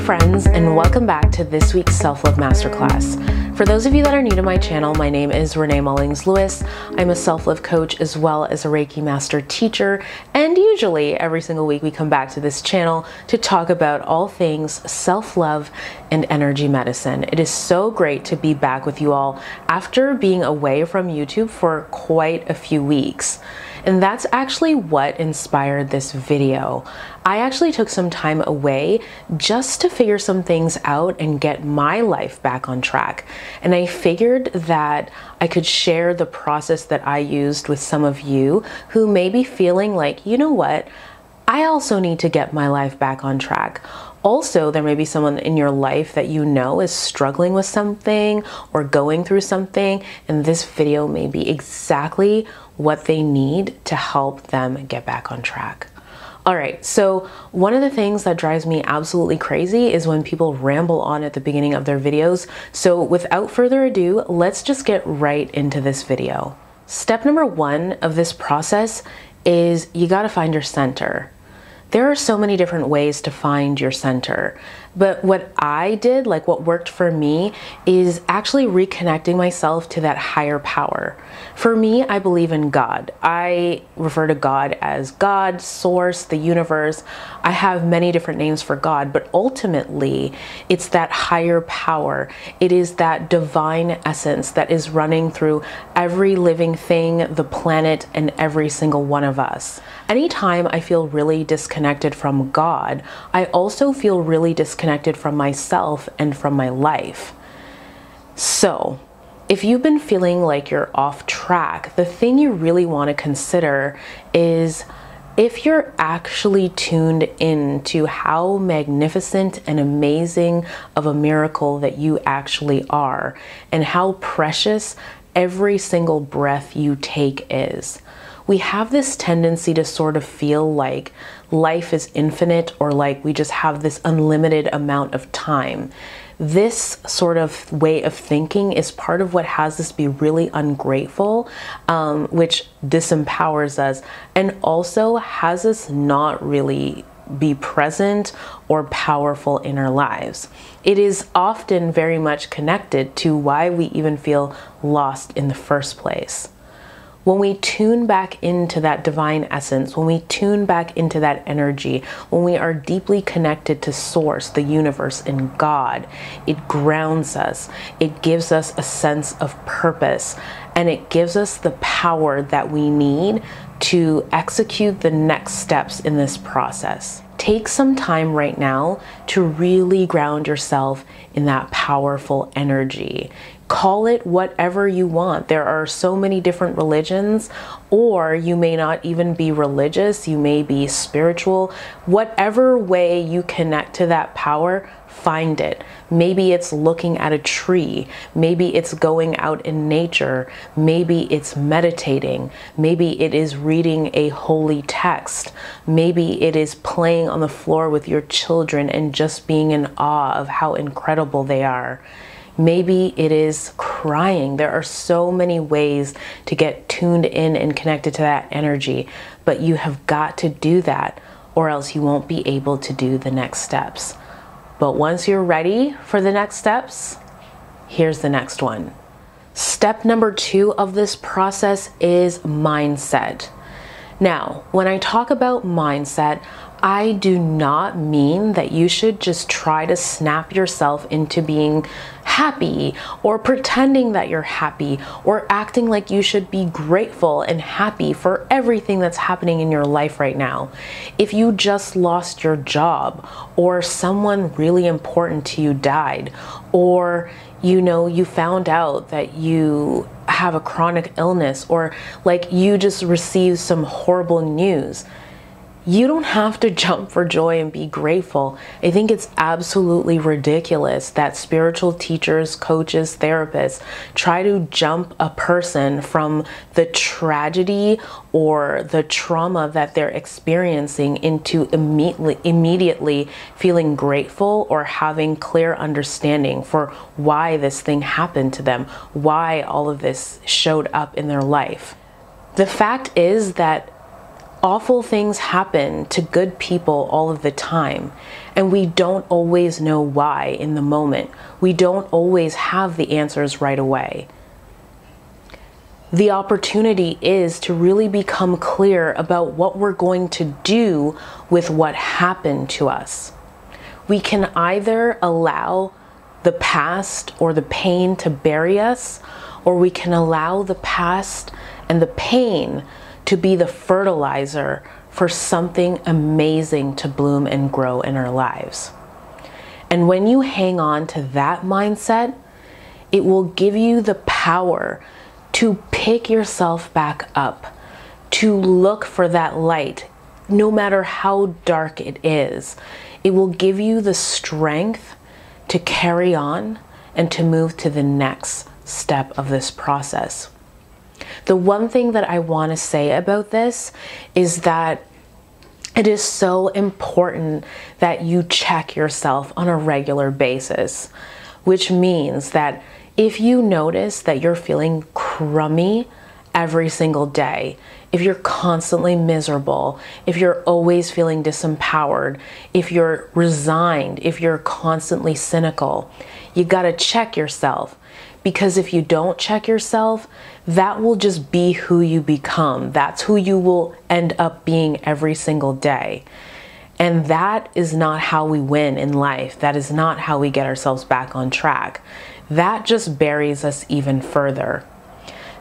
friends, and welcome back to this week's Self-Love Masterclass. For those of you that are new to my channel, my name is Renée Mullings-Lewis. I'm a self-love coach as well as a Reiki master teacher, and usually every single week we come back to this channel to talk about all things self-love and energy medicine. It is so great to be back with you all after being away from YouTube for quite a few weeks. And that's actually what inspired this video. I actually took some time away just to figure some things out and get my life back on track. And I figured that I could share the process that I used with some of you who may be feeling like, you know what, I also need to get my life back on track. Also, there may be someone in your life that you know is struggling with something or going through something, and this video may be exactly what they need to help them get back on track. All right, so one of the things that drives me absolutely crazy is when people ramble on at the beginning of their videos. So without further ado, let's just get right into this video. Step number one of this process is you gotta find your center. There are so many different ways to find your center, but what I did, like what worked for me, is actually reconnecting myself to that higher power. For me, I believe in God. I refer to God as God, Source, the universe. I have many different names for God, but ultimately it's that higher power. It is that divine essence that is running through every living thing, the planet, and every single one of us. Anytime I feel really disconnected from God, I also feel really disconnected from myself and from my life. So, if you've been feeling like you're off track, the thing you really want to consider is if you're actually tuned into how magnificent and amazing of a miracle that you actually are, and how precious every single breath you take is. We have this tendency to sort of feel like life is infinite, or like we just have this unlimited amount of time. This sort of way of thinking is part of what has us be really ungrateful, which disempowers us, and also has us not really be present or powerful in our lives. It is often very much connected to why we even feel lost in the first place. When we tune back into that divine essence, when we tune back into that energy, when we are deeply connected to Source, the universe, and God, it grounds us. It gives us a sense of purpose, and it gives us the power that we need to execute the next steps in this process. Take some time right now to really ground yourself in that powerful energy. Call it whatever you want. There are so many different religions, or you may not even be religious, you may be spiritual. Whatever way you connect to that power, find it. Maybe it's looking at a tree, maybe it's going out in nature, maybe it's meditating, maybe it is reading a holy text, maybe it is playing on the floor with your children and just being in awe of how incredible they are. Maybe it is crying. There are so many ways to get tuned in and connected to that energy, but you have got to do that, or else you won't be able to do the next steps. But once you're ready for the next steps, here's the next one. Step number two of this process is mindset. Now, when I talk about mindset, I do not mean that you should just try to snap yourself into being happy, or pretending that you're happy, or acting like you should be grateful and happy for everything that's happening in your life right now. If you just lost your job, or someone really important to you died, or you found out that you have a chronic illness, or like you just received some horrible news, you don't have to jump for joy and be grateful. I think it's absolutely ridiculous that spiritual teachers, coaches, therapists try to jump a person from the tragedy or the trauma that they're experiencing into immediately feeling grateful or having clear understanding for why this thing happened to them, why all of this showed up in their life. The fact is that Awful things happen to good people all of the time, and we don't always know why in the moment. We don't always have the answers right away. The opportunity is to really become clear about what we're going to do with what happened to us. We can either allow the past or the pain to bury us, or we can allow the past and the pain to be the fertilizer for something amazing to bloom and grow in our lives. And when you hang on to that mindset, it will give you the power to pick yourself back up, to look for that light, no matter how dark it is. It will give you the strength to carry on and to move to the next step of this process. The one thing that I want to say about this is that it is so important that you check yourself on a regular basis, which means that if you notice that you're feeling crummy every single day, if you're constantly miserable, if you're always feeling disempowered, if you're resigned, if you're constantly cynical, you got to check yourself. Because if you don't check yourself, that will just be who you become. That's who you will end up being every single day. And that is not how we win in life. That is not how we get ourselves back on track. That just buries us even further.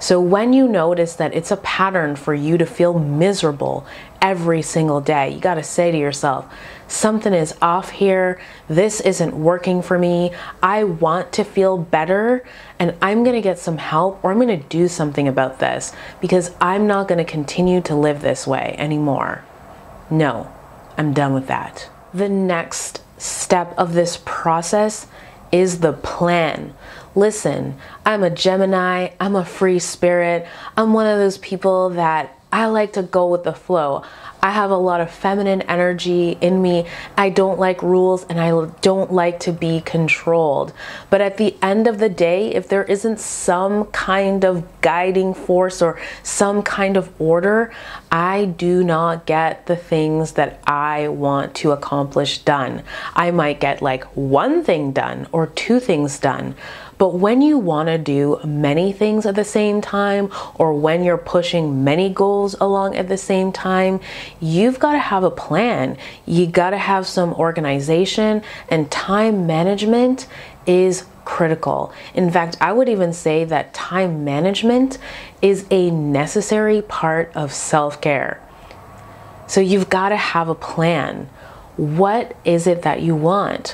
So when you notice that it's a pattern for you to feel miserable every single day, you got to say to yourself, something is off here. This isn't working for me. I want to feel better, and I'm going to get some help, or I'm going to do something about this, because I'm not going to continue to live this way anymore. No, I'm done with that. The next step of this process is the plan. Listen, I'm a Gemini, I'm a free spirit. I'm one of those people that I like to go with the flow. I have a lot of feminine energy in me. I don't like rules, and I don't like to be controlled. But at the end of the day, if there isn't some kind of guiding force or some kind of order, I do not get the things that I want to accomplish done. I might get like one thing done or two things done. But when you want to do many things at the same time, or when you're pushing many goals along at the same time, you've got to have a plan. You got to have some organization, and time management is critical. In fact, I would even say that time management is a necessary part of self-care. So you've got to have a plan. What is it that you want?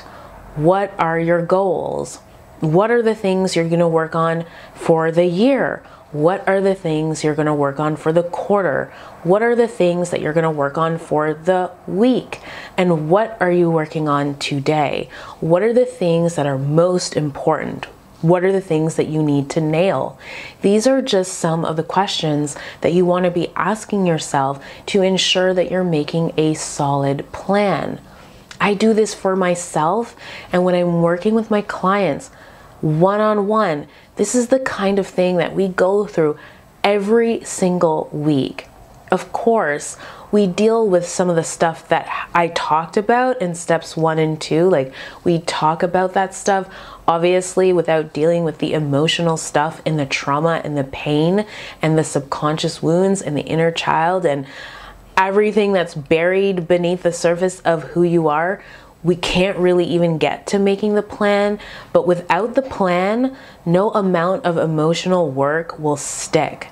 What are your goals? What are the things you're going to work on for the year? What are the things you're going to work on for the quarter? What are the things that you're going to work on for the week? And what are you working on today? What are the things that are most important? What are the things that you need to nail? These are just some of the questions that you want to be asking yourself to ensure that you're making a solid plan. I do this for myself, and when I'm working with my clients, one-on-one, this is the kind of thing that we go through every single week. Of course, we deal with some of the stuff that I talked about in steps 1 and 2. Like, we talk about that stuff, obviously, without dealing with the emotional stuff and the trauma and the pain and the subconscious wounds and the inner child and everything that's buried beneath the surface of who you are. We can't really even get to making the plan, but without the plan, no amount of emotional work will stick.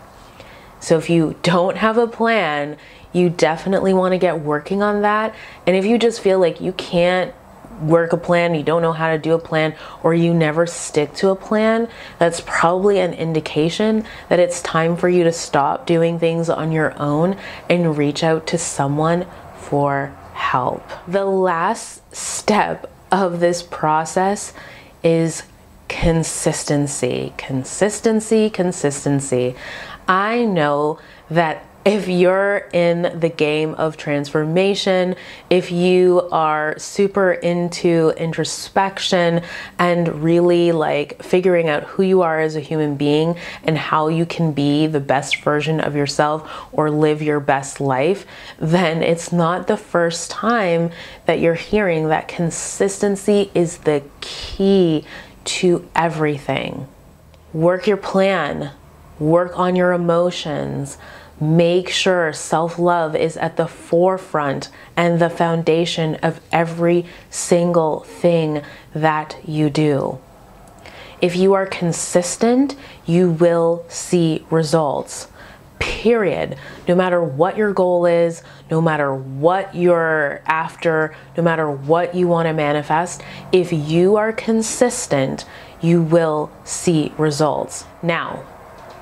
So if you don't have a plan, you definitely want to get working on that. And if you just feel like you can't work a plan, you don't know how to do a plan, or you never stick to a plan, that's probably an indication that it's time for you to stop doing things on your own and reach out to someone for help. The last step of this process is consistency. Consistency, consistency. I know that If you're in the game of transformation, if you are super into introspection and really like figuring out who you are as a human being and how you can be the best version of yourself or live your best life, then it's not the first time that you're hearing that consistency is the key to everything. Work your plan, work on your emotions. Make sure self-love is at the forefront and the foundation of every single thing that you do. If you are consistent, you will see results. Period. No matter what your goal is, no matter what you're after, no matter what you want to manifest, if you are consistent, you will see results. Now,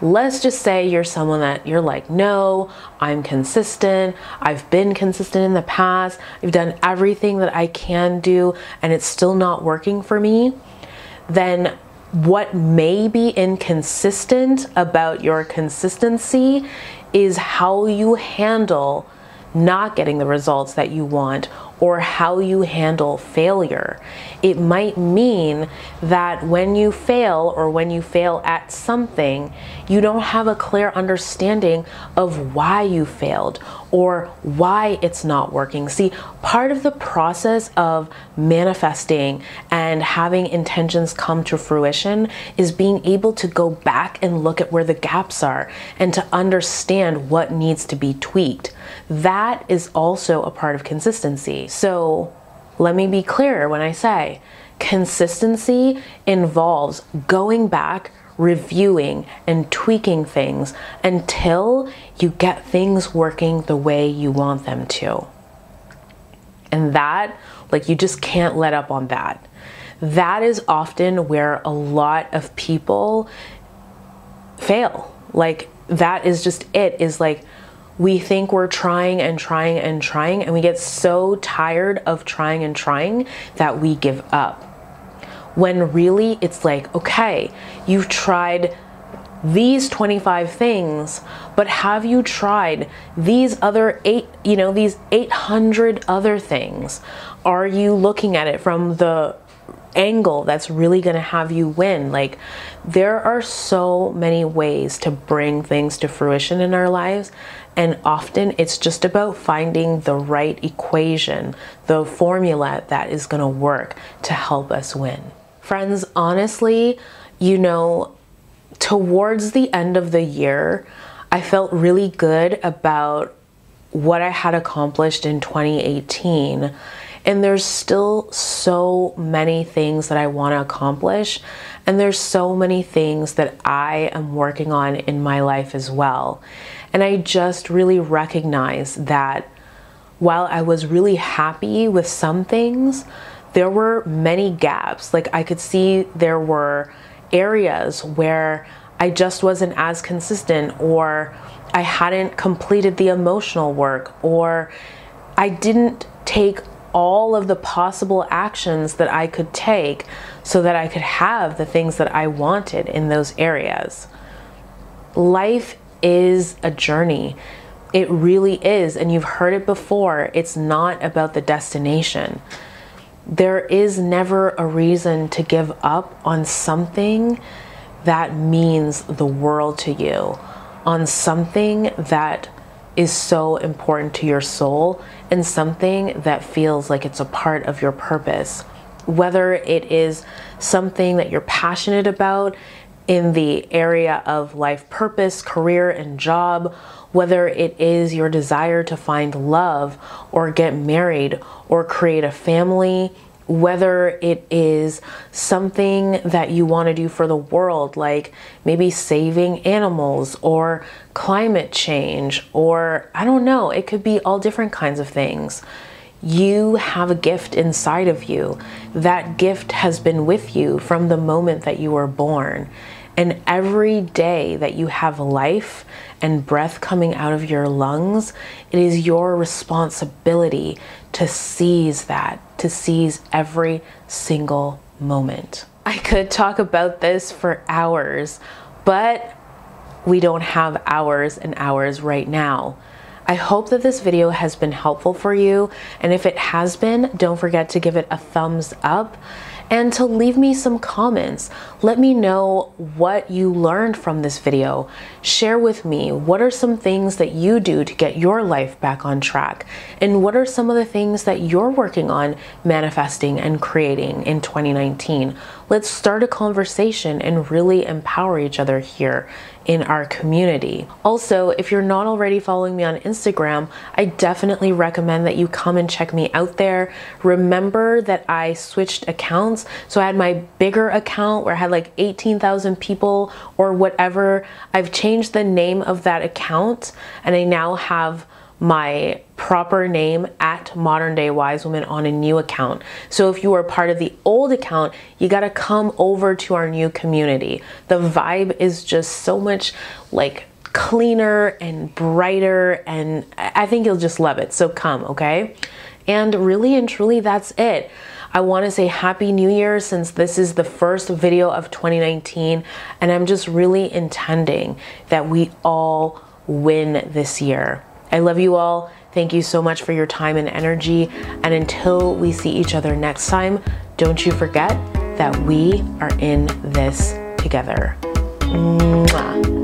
let's just say you're someone that you're like, no, I'm consistent. I've been consistent in the past. I've done everything that I can do and it's still not working for me. Then what may be inconsistent about your consistency is how you handle not getting the results that you want or how you handle failure. It might mean that when you fail or when you fail at something, you don't have a clear understanding of why you failed or why it's not working. See, part of the process of manifesting and having intentions come to fruition is being able to go back and look at where the gaps are and to understand what needs to be tweaked. That is also a part of consistency. So let me be clear when I say consistency involves going back, reviewing and tweaking things until you get things working the way you want them to. And that, like, you just can't let up on that. That is often where a lot of people fail. Like, that is just it, is like, we think we're trying and trying and trying, and we get so tired of trying and trying that we give up. When really it's like, okay, you've tried these 25 things, but have you tried these other these 800 other things? Are you looking at it from the angle that's really going to have you win? Like, there are so many ways to bring things to fruition in our lives, and often it's just about finding the right equation, the formula that is going to work to help us win. Friends, honestly, towards the end of the year, I felt really good about what I had accomplished in 2018. And there's still so many things that I want to accomplish. And there's so many things that I am working on in my life as well. And I just really recognize that while I was really happy with some things, there were many gaps. Like, I could see there were areas where I just wasn't as consistent, or I hadn't completed the emotional work, or I didn't take all of the possible actions that I could take so that I could have the things that I wanted in those areas. Life is a journey. It really is. And you've heard it before. It's not about the destination. There is never a reason to give up on something that means the world to you, on something that is so important to your soul, and something that feels like it's a part of your purpose. Whether it is something that you're passionate about in the area of life purpose, career, and job, whether it is your desire to find love or get married or create a family, whether it is something that you want to do for the world, like maybe saving animals or climate change, or I don't know, it could be all different kinds of things. You have a gift inside of you. That gift has been with you from the moment that you were born. And every day that you have life and breath coming out of your lungs, it is your responsibility to seize that, to seize every single moment. I could talk about this for hours, but we don't have hours and hours right now. I hope that this video has been helpful for you, and if it has been, don't forget to give it a thumbs up and to leave me some comments. Let me know what you learned from this video. Share with me, what are some things that you do to get your life back on track? And what are some of the things that you're working on manifesting and creating in 2019? Let's start a conversation and really empower each other here in our community. Also, if you're not already following me on Instagram, I definitely recommend that you come and check me out there. Remember that I switched accounts. So I had my bigger account where I had like 18,000 people or whatever. I've changed the name of that account and I now have my proper name at Modern Day Wise Woman on a new account. So if you are part of the old account, you got to come over to our new community. The vibe is just so much like cleaner and brighter, and I think you'll just love it. So come, okay? And really and truly, that's it. I want to say Happy New Year, since this is the first video of 2019, and I'm just really intending that we all win this year. I love you all. Thank you so much for your time and energy. And until we see each other next time, don't you forget that we are in this together. Mwah.